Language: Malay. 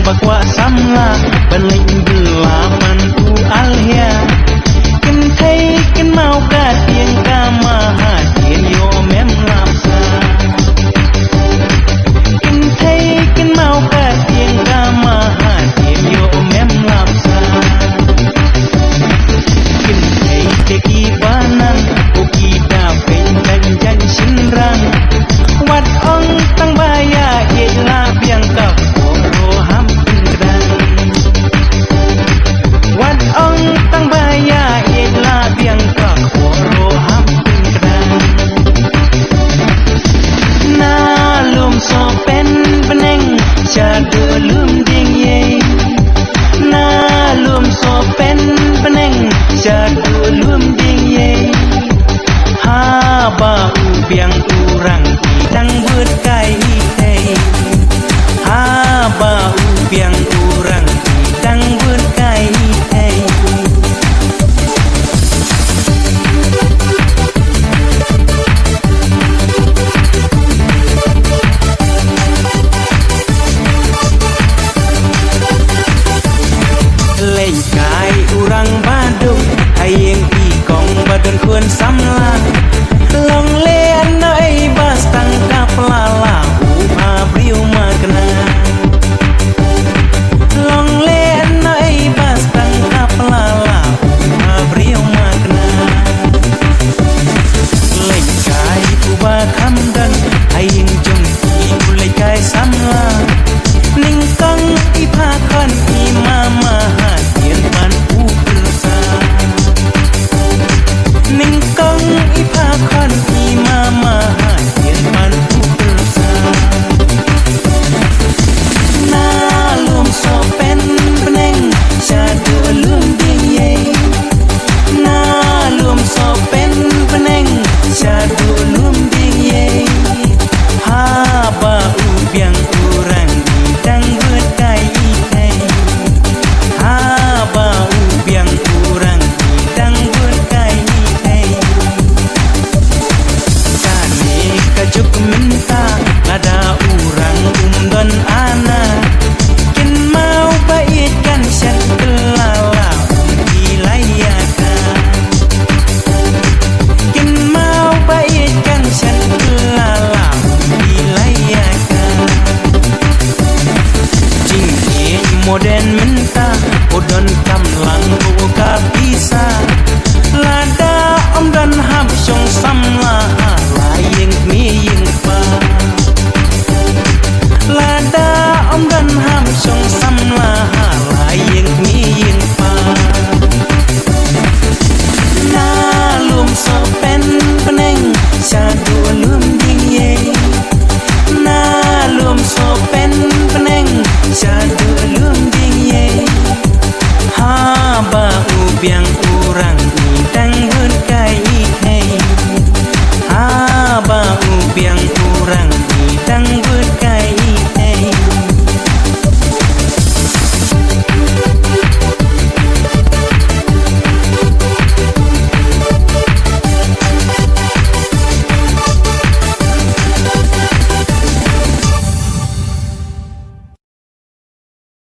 bakwa samla balik gelapan tu alhia kin thấy kin mau ka tieng ka ma ha tien yo mem lapsa kin thấy kin mau ka tieng ka ma ha tien yo mem lapsa kin thấy te ki banan o ki da pen dan jan sin rang wat ong tang baya ye la biang ka ro ham kedang wat ong tang baya ye la biang ka ro ham kedang na lum so pen peneng cha de lum ding ye na lum so pen peneng cha de lum ding ye ha ba u biang urang tang buat kai tei ha ba u biang urang tang buat kai tei lei kai urang badung ayeng pi kong badun kun samlang long lean noi bas tangkap lala abriu makna long lean noi bas tangkap lala abriu makna lei kai uba kamdan ayeng jong ki lei kai samla ning kong ipa kon i mama hatien pan u persa ning kong ipa kon i mama hatien pan u persa na lum so pen peneng shadu lum ding ye na lum so pen peneng shadu lum ding ye ha ba u biang urang dang buat kai tei ha ba u biang urang dang buat kai tei kane kajuk minta ada urang don ana kin mau baitkan syan kelala dilayaka kin mau baitkan syan kelala dilayaka jing moden minta odon kamlang buka bisa lada om dan hab song sam